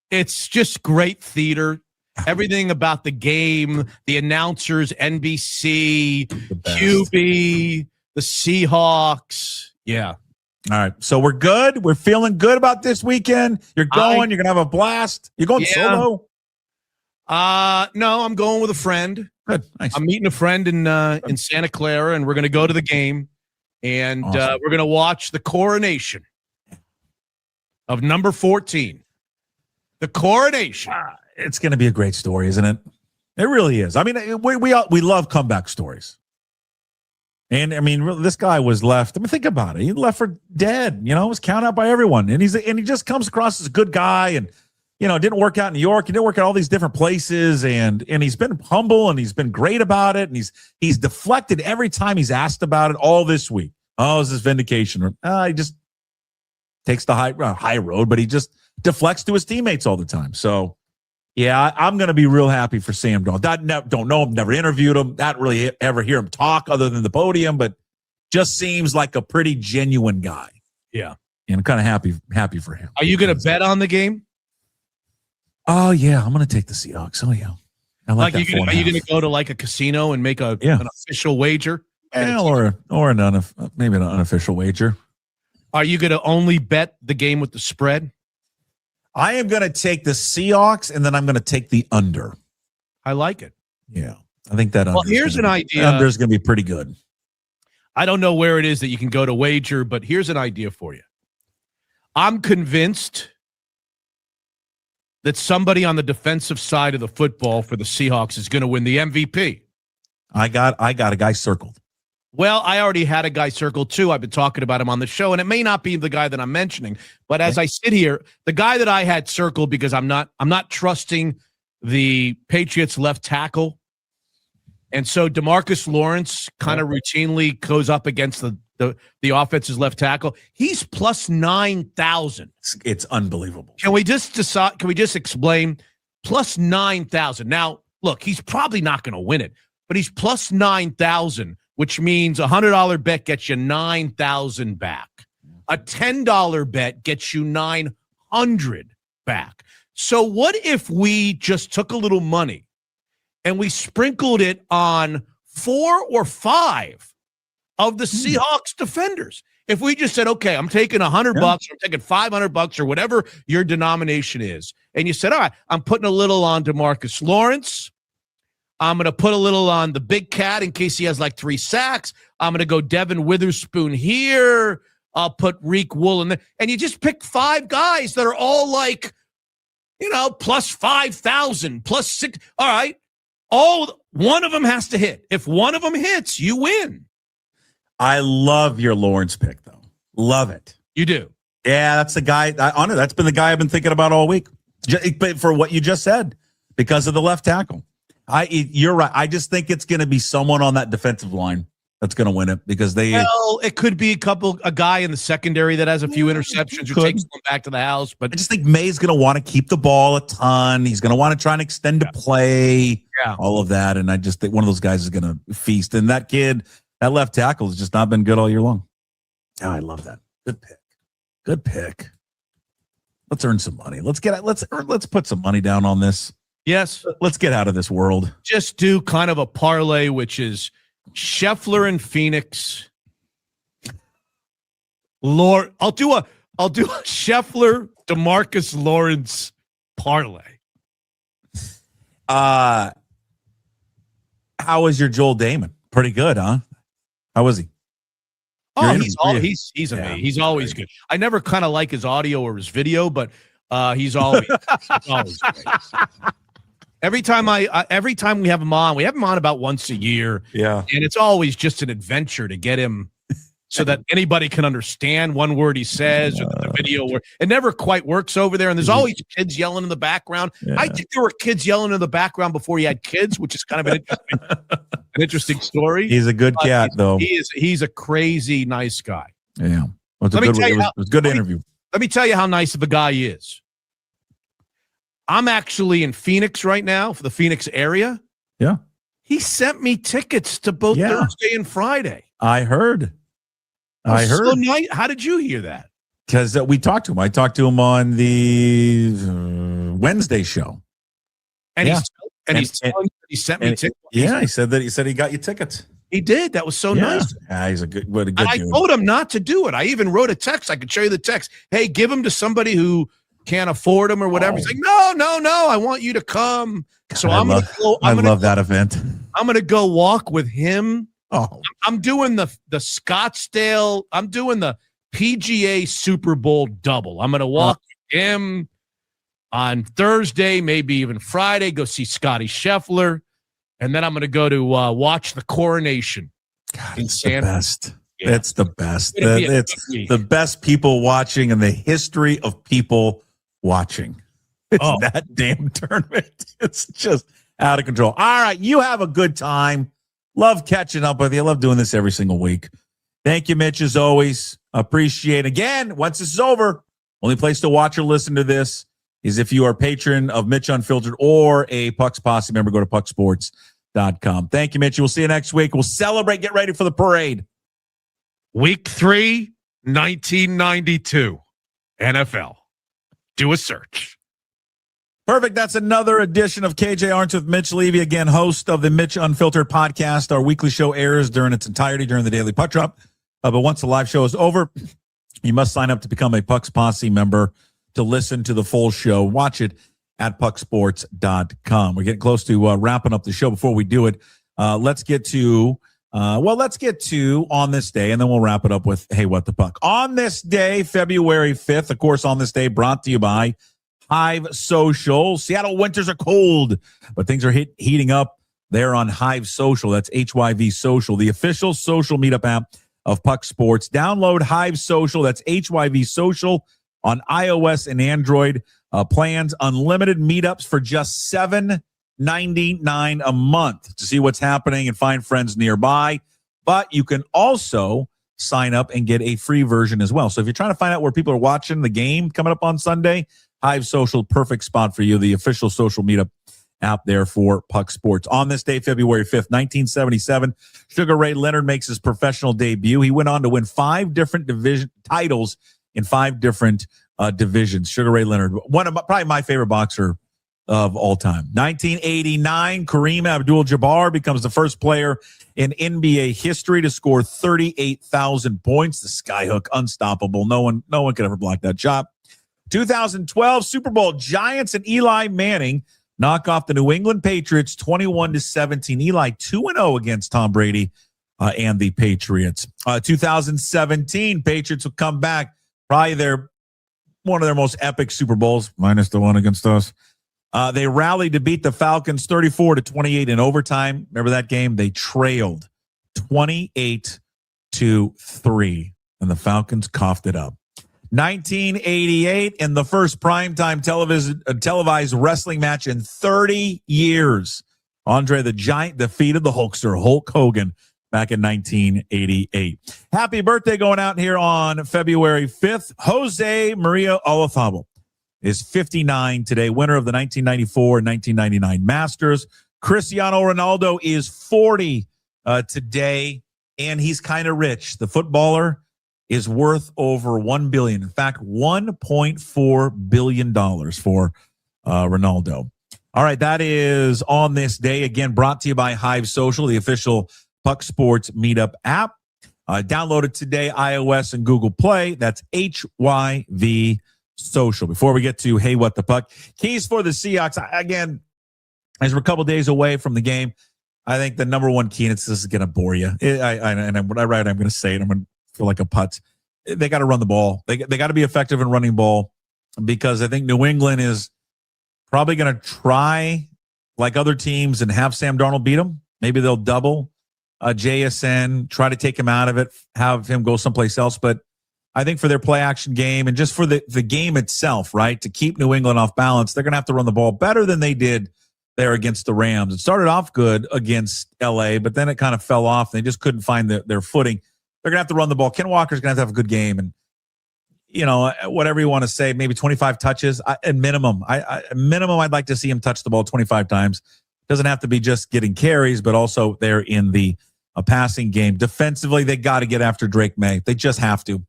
S8: It's just great theater. Everything about the game, the announcers, NBC, QB, the Seahawks. Yeah.
S3: All right. So we're good. We're feeling good about this weekend. You're going. You're going to have a blast. You're going solo?
S8: No, I'm going with a friend.
S3: Good. Nice.
S8: I'm meeting a friend in Santa Clara, and we're going to go to the game. And
S3: awesome.
S8: We're going to watch the coronation of number 14. The coronation.
S3: It's going to be a great story, isn't it? It really is. I mean, we love comeback stories. And I mean, this guy was left. I mean, think about it. He left for dead. Was counted out by everyone. And he just comes across as a good guy. And didn't work out in New York. He didn't work out all these different places. And he's been humble and he's been great about it. And he's deflected every time he's asked about it all this week. Oh, is this vindication? He just takes the high road, but he just deflects to his teammates all the time. So. Yeah, I'm going to be real happy for Sam Darnold. Don't know him, never interviewed him, not really ever hear him talk other than the podium, but just seems like a pretty genuine guy.
S8: Yeah.
S3: And I'm kind of happy for him.
S8: Are you going to bet on the game?
S3: Oh, yeah, I'm going to take the Seahawks. Oh, yeah. Are you
S8: going to go to like a casino and make an official wager?
S3: Yeah, or maybe an unofficial wager.
S8: Are you going to only bet the game with the spread?
S3: I am going to take the Seahawks, and then I'm going to take the under.
S8: I like it.
S3: Yeah, I think that.
S8: Well, here's an idea.
S3: Under is going to be pretty good.
S8: I don't know where it is that you can go to wager, but here's an idea for you. I'm convinced that somebody on the defensive side of the football for the Seahawks is going to win the MVP.
S3: I got a guy circled.
S8: Well, I already had a guy circled too. I've been talking about him on the show, and it may not be the guy that I'm mentioning. But as I sit here, the guy that I had circled because I'm not trusting the Patriots left tackle, and so DeMarcus Lawrence kind of routinely goes up against the offense's left tackle. He's plus 9,000.
S3: It's unbelievable.
S8: Can we just decide? Can we just explain? Plus 9,000. Now, look, he's probably not going to win it, but he's plus 9,000. Which means a $100 bet gets you 9,000 back. A $10 bet gets you 900 back. So what if we just took a little money and we sprinkled it on 4 or 5 of the Seahawks defenders? If we just said, okay, I'm taking $100 bucks, or I'm taking $500 or whatever your denomination is, and you said, all right, I'm putting a little on DeMarcus Lawrence. I'm going to put a little on the big cat in case he has like 3 sacks. I'm going to go Devin Witherspoon here. I'll put Reek Wool in there. And you just pick 5 guys that are all like, plus 5,000, plus 6. All right. One of them has to hit. If one of them hits, you win.
S3: I love your Lawrence pick, though. Love it.
S8: You do.
S3: Yeah, that's the guy. That's been the guy I've been thinking about all week. But for what you just said, because of the left tackle. You're right. I just think it's going to be someone on that defensive line that's going to win it because
S8: it could be a guy in the secondary that has a few interceptions who takes them back to the house. But
S3: I just think May's going to want to keep the ball a ton. He's going to want to try and extend the play, all of that. And I just think one of those guys is going to feast. And that kid, that left tackle has just not been good all year long. Oh, I love that. Good pick. Let's earn some money. Let's put some money down on this.
S8: Yes.
S3: Let's get out of this world.
S8: Just do kind of a parlay, which is Scheffler and Phoenix. I'll do a Scheffler, DeMarcus Lawrence parlay.
S3: How was your Joel Damon? Pretty good, huh? How was he?
S8: Oh, he's amazing. He's always good. I never kind of like his audio or his video, but he's always great. Every time we have him on about once a year.
S3: Yeah.
S8: And it's always just an adventure to get him so that anybody can understand one word he says or the video where it never quite works over there. And there's always kids yelling in the background. Yeah. I think there were kids yelling in the background before he had kids, which is kind of an interesting story.
S3: He's a good cat, though.
S8: He's a crazy, nice guy.
S3: Yeah. Well, it was a good interview.
S8: Let me tell you how nice of a guy he is. I'm actually in Phoenix right now for the Phoenix area.
S3: Yeah.
S8: He sent me tickets to both Thursday and Friday.
S3: I heard.
S8: So nice. How did you hear that?
S3: Because we talked to him. I talked to him on the Wednesday show.
S8: And he sent me tickets.
S3: Yeah, he said he got you tickets.
S8: He did. That was so nice.
S3: Yeah, he's a good dude.
S8: I told him not to do it. I even wrote a text. I could show you the text. Hey, give him to somebody who can't afford him or whatever. He's like, no, I want you to come. So I love that event. I'm going to go walk with him.
S3: Oh,
S8: I'm doing the Scottsdale. I'm doing the PGA Super Bowl double. I'm going to walk with him on Thursday, maybe even Friday, go see Scotty Scheffler. And then I'm going to go to watch the coronation.
S3: God, it's the best. Yeah. It's the best. It's the best people watching in the history of people watching. It's that damn tournament. It's just out of control. All right. You have a good time. Love catching up with you. Love doing this every single week. Thank you, Mitch, as always. Appreciate it. Again, once this is over, only place to watch or listen to this is if you are a patron of Mitch Unfiltered or a Puck's Posse member. Go to pucksports.com. Thank you, Mitch. We'll see you next week. We'll celebrate. Get ready for the parade.
S8: Week 3, 1992, NFL. Do a search.
S3: Perfect. That's another edition of KJ-Arent with Mitch Levy, again, host of the Mitch Unfiltered podcast. Our weekly show airs during its entirety during the Daily Puck Drop. But once the live show is over, you must sign up to become a Puck's Posse member to listen to the full show. Watch it at pucksports.com. We're getting close to wrapping up the show. Before we do it, let's get to On This Day, and then we'll wrap it up with Hey, What the Puck. On this day, February 5th, of course, On This Day, brought to you by Hive Social. Seattle winters are cold, but things are heating up They're on Hive Social. That's HYV Social, the official social meetup app of Puck Sports. Download Hive Social. That's HYV Social on iOS and Android. Plans unlimited meetups for just $7.99 a month to see what's happening and find friends nearby. But you can also sign up and get a free version as well. So if you're trying to find out where people are watching the game coming up on Sunday, Hive Social, perfect spot for you, the official social meetup app there for Puck Sports. On this day, February 5th, 1977, Sugar Ray Leonard makes his professional debut. He went on to win 5 different division titles in 5 different divisions. Sugar Ray Leonard, one of probably my favorite boxer of all time. 1989, Kareem Abdul-Jabbar becomes the first player in NBA history to score 38,000 points. The skyhook, unstoppable. No one could ever block that shot. 2012 Super Bowl, Giants and Eli Manning knock off the New England Patriots 21-17. Eli 2-0 against Tom Brady and the Patriots. 2017 Patriots will come back, probably one of their most epic Super Bowls, minus the one against us. They rallied to beat the Falcons 34-28 in overtime. Remember that game? They trailed 28-3, and the Falcons coughed it up. 1988, in the first primetime televised wrestling match in 30 years, Andre the Giant defeated the Hulkster, Hulk Hogan, back in 1988. Happy birthday going out here on February 5th. Jose Maria Olazabal is 59 today, winner of the 1994 and 1999 Masters. Cristiano Ronaldo is 40 today, and he's kind of rich. The footballer is worth over $1 billion. In fact, $1.4 billion for Ronaldo. All right, that is on this day. Again, brought to you by Hive Social, the official Puck Sports Meetup app. Download it today, iOS and Google Play. That's HYV Social. Before we get to Hey What the Puck, keys for the Seahawks. Again, as we're a couple days away from the game, I think the number one key, and this is going to bore you. When I write, I'm going to say it. I'm going to feel like a putz. They got to run the ball. They got to be effective in running ball, because I think New England is probably going to try like other teams and have Sam Darnold beat them. Maybe they'll double JSN, try to take him out of it, have him go someplace else. But I think for their play action game and just for the game itself, right, to keep New England off balance, they're going to have to run the ball better than they did there against the Rams. It started off good against LA, but then it kind of fell off. They just couldn't find their footing. They're going to have to run the ball. Ken Walker's going to have a good game. And, whatever you want to say, maybe 25 touches at minimum. I'd like to see him touch the ball 25 times. Doesn't have to be just getting carries, but also they're in the passing game. Defensively, they got to get after Drake May. They just have to.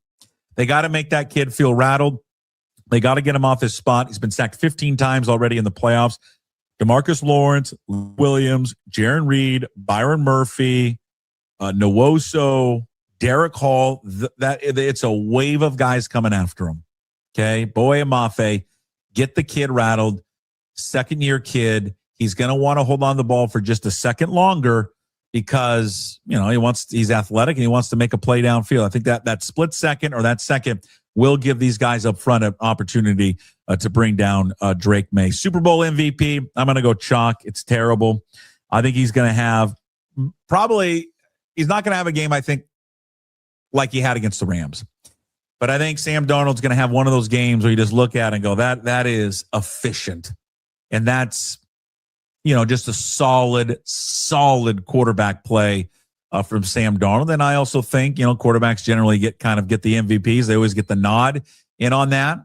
S3: They got to make that kid feel rattled. They got to get him off his spot. He's been sacked 15 times already in the playoffs. DeMarcus Lawrence, Williams, Jaron Reed, Byron Murphy, Nwosu, Derek Hall. It's a wave of guys coming after him. Okay, Boye Amafe, get the kid rattled. Second-year kid. He's going to want to hold on the ball for just a second longer because he's athletic and he wants to make a play downfield. I think that split second or that second will give these guys up front an opportunity to bring down Drake May. Super Bowl MVP, I'm going to go chalk. It's terrible. I think he's going to have he's not going to have a game, I think, like he had against the Rams. But I think Sam Darnold's going to have one of those games where you just look at it and go, that is efficient. And that's, just a solid quarterback play from Sam Darnold. And I also think, quarterbacks generally get the MVPs. They always get the nod in on that.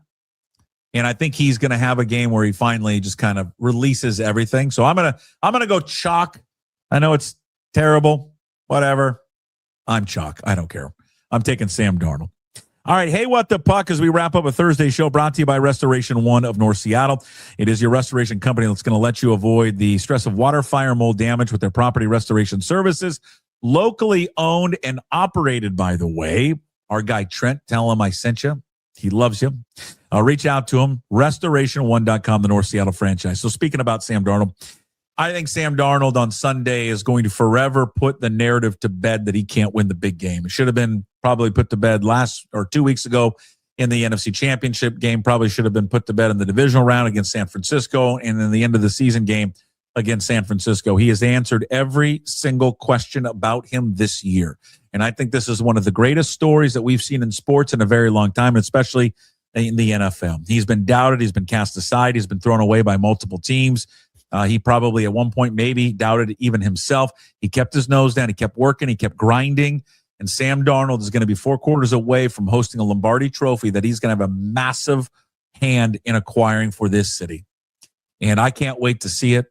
S3: And I think he's going to have a game where he finally just kind of releases everything. So I'm going to go chalk. I know it's terrible, whatever. I'm chalk. I don't care. I'm taking Sam Darnold. All right, hey, what the puck, as we wrap up a Thursday show brought to you by Restoration One of North Seattle. It is your restoration company that's going to let you avoid the stress of water, fire, mold damage with their property restoration services. Locally owned and operated, by the way. Our guy Trent, tell him I sent you. He loves you. Reach out to him, restoration1.com, the North Seattle franchise. So speaking about Sam Darnold, I think Sam Darnold on Sunday is going to forever put the narrative to bed that he can't win the big game. It should have been probably put to bed 2 weeks ago in the NFC Championship game. Probably should have been put to bed in the divisional round against San Francisco, and in the end of the season game against San Francisco. He has answered every single question about him this year. And I think this is one of the greatest stories that we've seen in sports in a very long time, especially in the NFL. He's been doubted. He's been cast aside. He's been thrown away by multiple teams. He probably at one point maybe doubted even himself. He kept his nose down. He kept working. He kept grinding. And Sam Darnold is going to be 4 quarters away from hosting a Lombardi trophy that he's going to have a massive hand in acquiring for this city. And I can't wait to see it.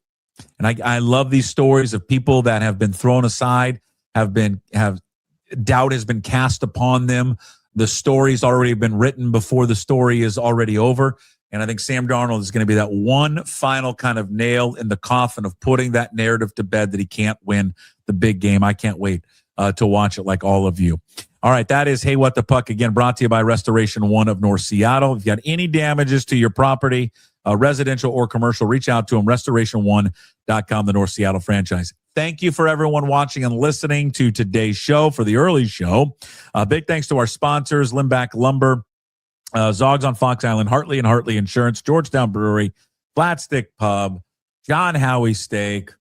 S3: And I love these stories of people that have been thrown aside, have doubt has been cast upon them. The story's already been written before the story is already over. And I think Sam Darnold is going to be that one final kind of nail in the coffin of putting that narrative to bed that he can't win the big game. I can't wait to watch it like all of you. All right, that is Hey What the Puck, again, brought to you by Restoration One of North Seattle. If you got any damages to your property, residential or commercial, reach out to them, restoration1.com, the North Seattle franchise. Thank you for everyone watching and listening to today's show, for the early show. Big thanks to our sponsors, Limback Lumber, Zogs on Fox Island, Hartley and Hartley Insurance, Georgetown Brewery, Flat Stick Pub, John Howie Steak.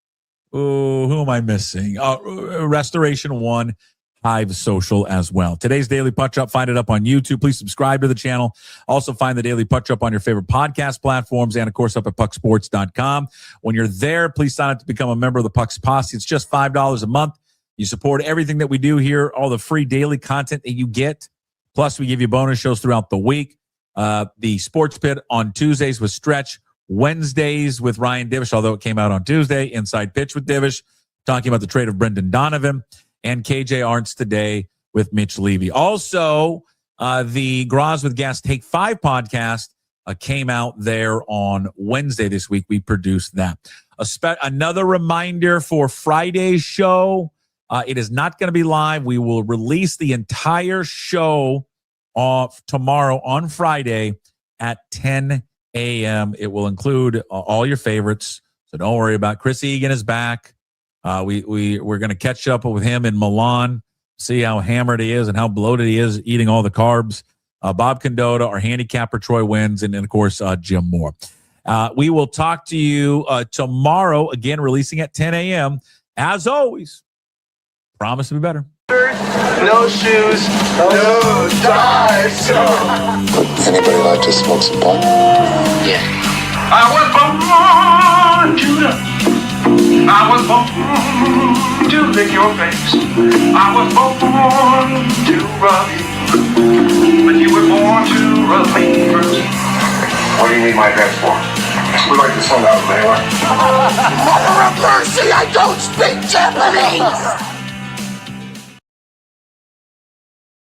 S3: Ooh, who am I missing? Restoration One, Hive Social as well. Today's Daily Puck Drop, find it up on YouTube. Please subscribe to the channel. Also find the Daily Puck Drop on your favorite podcast platforms and, of course, up at pucksports.com. When you're there, please sign up to become a member of the Puck's Posse. It's just $5 a month. You support everything that we do here, all the free daily content that you get. Plus, we give you bonus shows throughout the week. The Sports Pit on Tuesdays with Stretch, Wednesdays with Ryan Divish, although it came out on Tuesday. Inside Pitch with Divish, talking about the trade of Brendan Donovan. And KJ-Arent's today with Mitch Levy. Also, the Graz with Gas Take 5 podcast came out there on Wednesday this week. We produced that. Another reminder for Friday's show. It is not going to be live. We will release the entire show tomorrow on Friday at 10 a.m. It will include all your favorites. So don't worry about it. Chris Egan is back. We're going to catch up with him in Milan, see how hammered he is and how bloated he is eating all the carbs. Bob Condotta, our handicapper, Troy Wins, and of course, Jim Moore. We will talk to you tomorrow, again, releasing at 10 a.m. As always, promise to be better.
S5: No shoes, no ties.
S9: Would anybody like to smoke some pot?
S5: Yeah. I was born to love. I was born to lick your face. I was born to rub you, but you were born to rub me first.
S9: What do you need my address for? We'd like to send out a mailer. Mother of mercy, I don't speak Japanese!